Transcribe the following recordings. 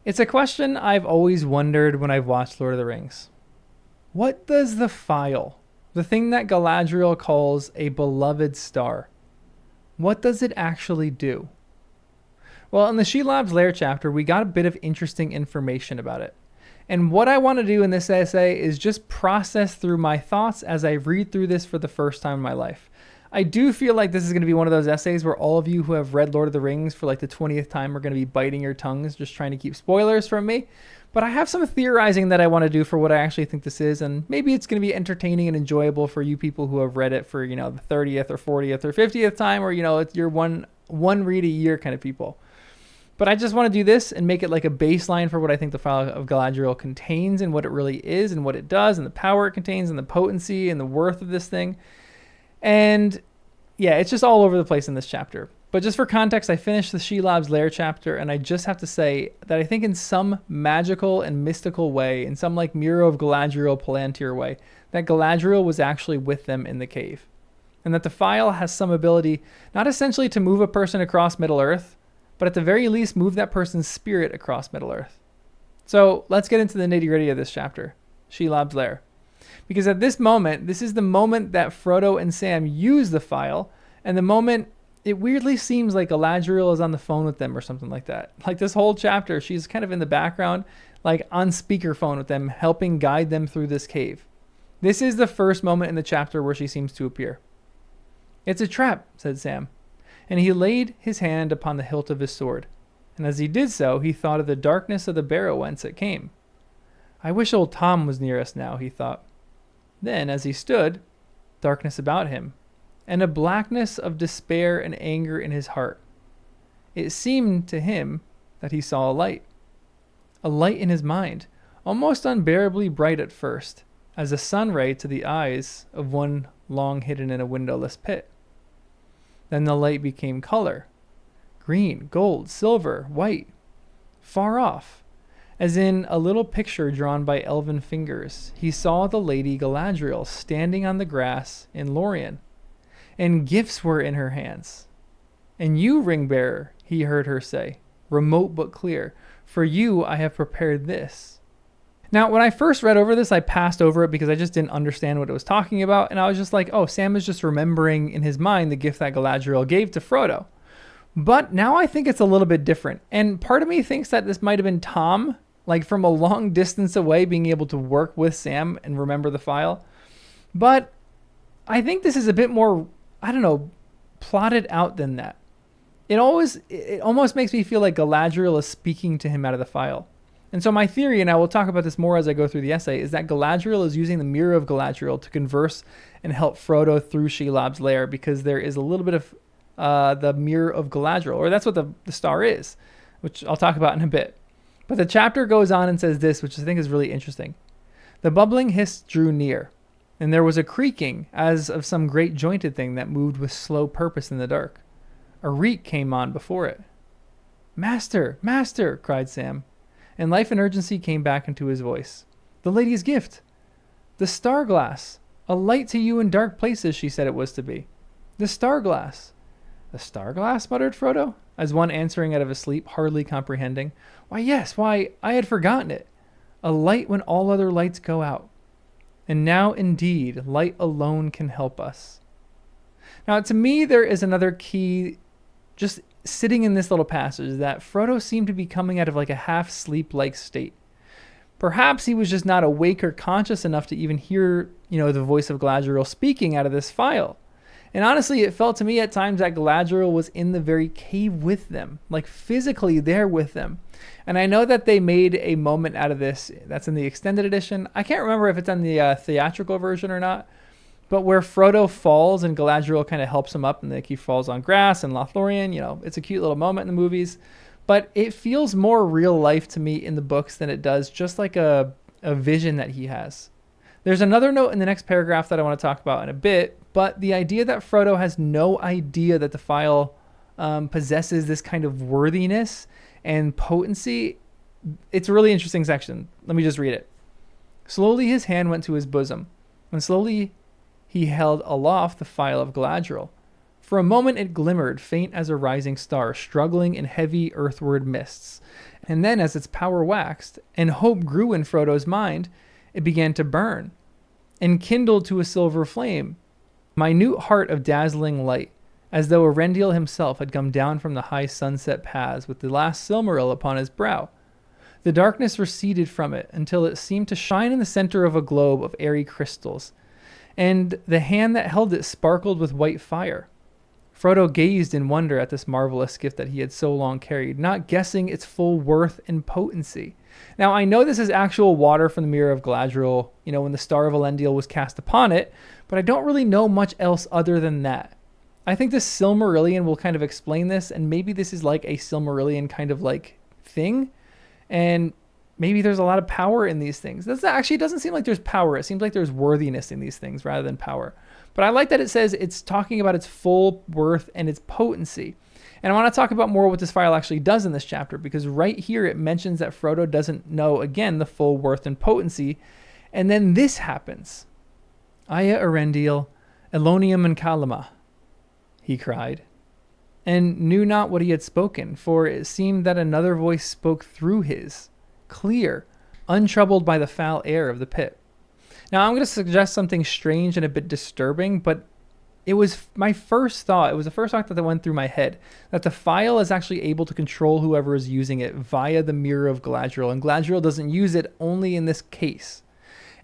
It's a question I've always wondered when I've watched Lord of the Rings. What does the Phial, the thing that Galadriel calls a beloved star, what does it actually do? Well, in the Shelob's Lair chapter, we got a bit of interesting information about it. And what I want to do in this essay is just process through my thoughts as I read through this for the first time in my life. I do feel like this is going to be one of those essays where all of you who have read Lord of the Rings for like the 20th time are going to be biting your tongues just trying to keep spoilers from me. But I have some theorizing that I want to do for what I actually think this is, and maybe it's going to be entertaining and enjoyable for you people who have read it for, the 30th or 40th or 50th time, or, it's your one read a year kind of people. But I just want to do this and make it like a baseline for what I think the Phial of Galadriel contains and what it really is and what it does and the power it contains and the potency and the worth of this thing. And yeah, it's just all over the place in this chapter. But just for context, I finished the Shelob's Lair chapter, and I just have to say that I think in some magical and mystical way, in some like Mirror of Galadriel Palantir way, that Galadriel was actually with them in the cave. And that the Phial has some ability, not essentially to move a person across Middle-earth, but at the very least move that person's spirit across Middle-earth. So let's get into the nitty-gritty of this chapter, Shelob's Lair. Because at this moment, this is the moment that Frodo and Sam use the Phial, and the moment it weirdly seems like Galadriel is on the phone with them or something like that. Like this whole chapter, she's kind of in the background, like on speakerphone with them, helping guide them through this cave. This is the first moment in the chapter where she seems to appear. "It's a trap," said Sam, and he laid his hand upon the hilt of his sword. And as he did so, he thought of the darkness of the barrow whence it came. "I wish old Tom was near us now," he thought. Then, as he stood, darkness about him, and a blackness of despair and anger in his heart. It seemed to him that he saw a light in his mind, almost unbearably bright at first, as a sun ray to the eyes of one long hidden in a windowless pit. Then the light became color, green, gold, silver, white, far off, as in a little picture drawn by elven fingers. He saw the Lady Galadriel standing on the grass in Lorien, and gifts were in her hands. "And you, ring-bearer," he heard her say, remote but clear, "for you I have prepared this." Now, when I first read over this, I passed over it because I just didn't understand what it was talking about, and I was just like, oh, Sam is just remembering in his mind the gift that Galadriel gave to Frodo. But now I think it's a little bit different, and part of me thinks that this might have been Tom, like from a long distance away, being able to work with Sam and remember the Phial. But I think this is a bit more, plotted out than that. It almost makes me feel like Galadriel is speaking to him out of the Phial. And so my theory, and I will talk about this more as I go through the essay, is that Galadriel is using the Mirror of Galadriel to converse and help Frodo through Shelob's Lair, because there is a little bit of the Mirror of Galadriel, or that's what the star is, which I'll talk about in a bit. But the chapter goes on and says this, which I think is really interesting. "The bubbling hiss drew near, and there was a creaking as of some great jointed thing that moved with slow purpose in the dark. A reek came on before it." "Master, master," cried Sam, and life and urgency came back into his voice. "The lady's gift. The star glass. A light to you in dark places, she said it was to be. The star glass." "The star glass?" muttered Frodo, as one answering out of his sleep, hardly comprehending. "Why, yes, I had forgotten it. A light when all other lights go out. And now, indeed, light alone can help us." Now, to me, there is another key just sitting in this little passage, that Frodo seemed to be coming out of like a half-sleep-like state. Perhaps he was just not awake or conscious enough to even hear, the voice of Galadriel speaking out of this Phial. And honestly, it felt to me at times that Galadriel was in the very cave with them, like physically there with them. And I know that they made a moment out of this that's in the extended edition. I can't remember if it's on the theatrical version or not, but where Frodo falls and Galadriel kind of helps him up, and like he falls on grass and Lothlorien. It's a cute little moment in the movies, but it feels more real life to me in the books than it does just like a vision that he has. There's another note in the next paragraph that I want to talk about in a bit, but the idea that Frodo has no idea that the Phial possesses this kind of worthiness and potency, it's a really interesting section. Let me just read it. "Slowly his hand went to his bosom, and slowly he held aloft the Phial of Galadriel. For a moment it glimmered, faint as a rising star, struggling in heavy earthward mists, And then as its power waxed and hope grew in Frodo's mind, it began to burn and kindled to a silver flame, minute heart of dazzling light, as though Erendiel himself had come down from the high sunset paths with the last Silmaril upon his brow. The darkness receded from it until it seemed to shine in the center of a globe of airy crystals, and the hand that held it sparkled with white fire. Frodo gazed in wonder at this marvelous gift that he had so long carried, not guessing its full worth and potency. Now, I know this is actual water from the Mirror of Galadriel, when the Star of Elendil was cast upon it, but I don't really know much else other than that. I think this Silmarillion will kind of explain this, and maybe this is like a Silmarillion kind of like thing, and maybe there's a lot of power in these things. It doesn't seem like there's power. It seems like there's worthiness in these things rather than power. But I like that it says it's talking about its full worth and its potency. And I want to talk about more what this phial actually does in this chapter, because right here it mentions that Frodo doesn't know, again, the full worth and potency. And then this happens. Aya Erendiel, Elonium and Kalama, he cried, and knew not what he had spoken, for it seemed that another voice spoke through his, clear, untroubled by the foul air of the pit. Now, I'm going to suggest something strange and a bit disturbing, but it was my first thought. It was the first thought that went through my head, that the phial is actually able to control whoever is using it via the Mirror of Galadriel, and Galadriel doesn't use it only in this case.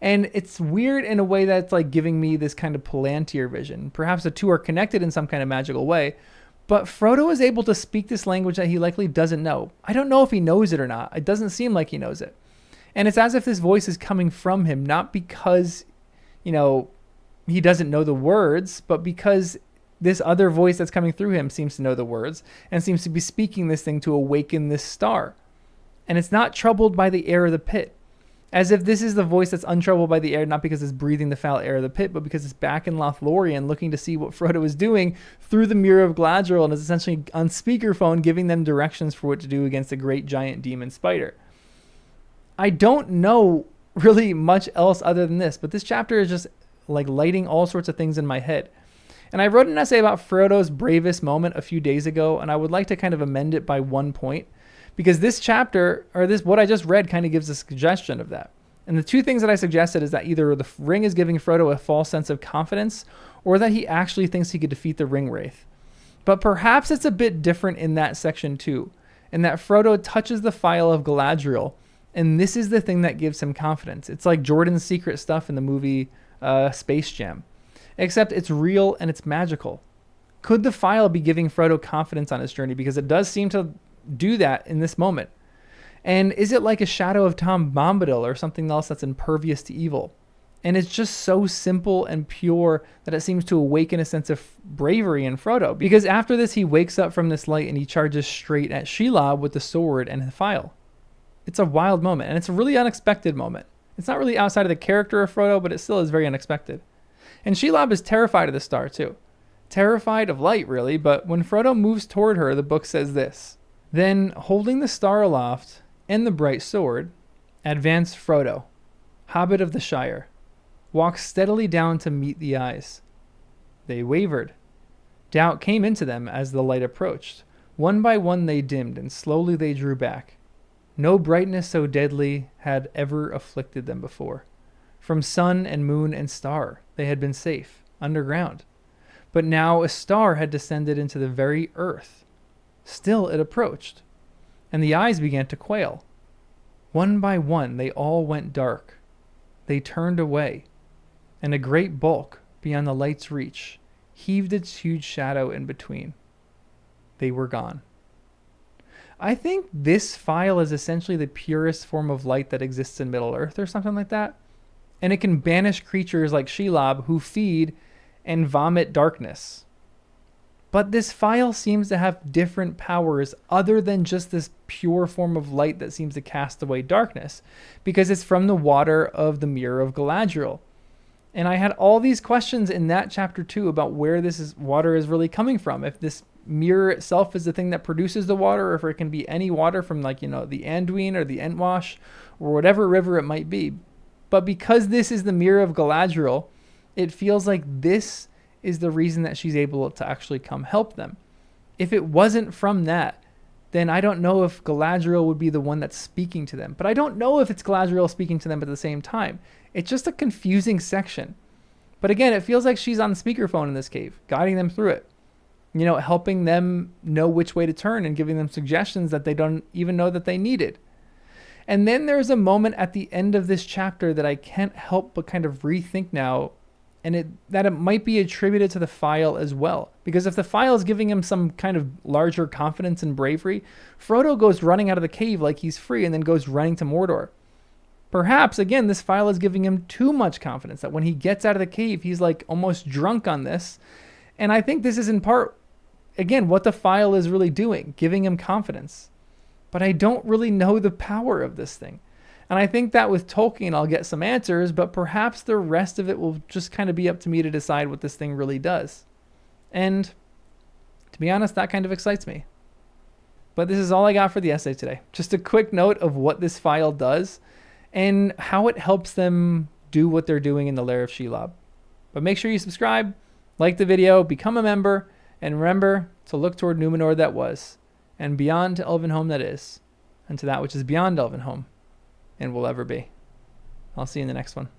And it's weird in a way that's like giving me this kind of Palantir vision. Perhaps the two are connected in some kind of magical way, but Frodo is able to speak this language that he likely doesn't know. I don't know if he knows it or not. It doesn't seem like he knows it. And it's as if this voice is coming from him, not because, he doesn't know the words, but because this other voice that's coming through him seems to know the words and seems to be speaking this thing to awaken this star. And it's not troubled by the air of the pit. As if this is the voice that's untroubled by the air, not because it's breathing the foul air of the pit, but because it's back in Lothlorien looking to see what Frodo is doing through the Mirror of Galadriel and is essentially on speakerphone giving them directions for what to do against a great giant demon spider. I don't know really much else other than this, but this chapter is just like lighting all sorts of things in my head. And I wrote an essay about Frodo's bravest moment a few days ago, and I would like to kind of amend it by one point, because this chapter, or this what I just read, kind of gives a suggestion of that. And the two things that I suggested is that either the ring is giving Frodo a false sense of confidence, or that he actually thinks he could defeat the ring wraith. But perhaps it's a bit different in that section too, in that Frodo touches the Phial of Galadriel, and this is the thing that gives him confidence. It's like Jordan's secret stuff in the movie Space Jam, except it's real and it's magical. Could the phial be giving Frodo confidence on his journey? Because it does seem to do that in this moment. And is it like a shadow of Tom Bombadil or something else that's impervious to evil? And it's just so simple and pure that it seems to awaken a sense of bravery in Frodo. Because after this, he wakes up from this light and he charges straight at Shelob with the sword and the phial. It's a wild moment, and it's a really unexpected moment. It's not really outside of the character of Frodo, but it still is very unexpected. And Shelob is terrified of the star too. Terrified of light, really, but when Frodo moves toward her, the book says this: "Then, holding the star aloft and the bright sword, advanced Frodo, hobbit of the Shire, walked steadily down to meet the eyes. They wavered. Doubt came into them as the light approached. One by one they dimmed, and slowly they drew back. No brightness so deadly had ever afflicted them before. From sun and moon and star they had been safe, underground. But now a star had descended into the very earth. Still it approached, and the eyes began to quail. One by one they all went dark. They turned away, and a great bulk, beyond the light's reach, heaved its huge shadow in between. They were gone." I think this phial is essentially the purest form of light that exists in Middle-earth or something like that. And it can banish creatures like Shelob who feed and vomit darkness. But this phial seems to have different powers other than just this pure form of light that seems to cast away darkness, because it's from the water of the Mirror of Galadriel. And I had all these questions in that chapter too about where water is really coming from. If this mirror itself is the thing that produces the water, or if it can be any water from the Anduin or the Entwash or whatever river it might be. But because this is the Mirror of Galadriel, it feels like this is the reason that she's able to actually come help them. If it wasn't from that, then I don't know if Galadriel would be the one that's speaking to them. But I don't know if it's Galadriel speaking to them at the same time. It's just a confusing section. But again, it feels like she's on speakerphone in this cave, guiding them through it. You know, helping them know which way to turn and giving them suggestions that they don't even know that they needed. And then there's a moment at the end of this chapter that I can't help but kind of rethink now, and it might be attributed to the Phial as well. Because if the Phial is giving him some kind of larger confidence and bravery, Frodo goes running out of the cave like he's free and then goes running to Mordor. Perhaps, again, this Phial is giving him too much confidence, that when he gets out of the cave, he's like almost drunk on this. And I think this is in part, again, what the Phial is really doing, giving him confidence. But I don't really know the power of this thing. And I think that with Tolkien, I'll get some answers, but perhaps the rest of it will just kind of be up to me to decide what this thing really does. And to be honest, that kind of excites me. But this is all I got for the essay today. Just a quick note of what this Phial does and how it helps them do what they're doing in the Lair of Shelob. But make sure you subscribe, like the video, become a member, and remember to look toward Numenor that was, and beyond to Elvenhome that is, and to that which is beyond Elvenhome and will ever be. I'll see you in the next one.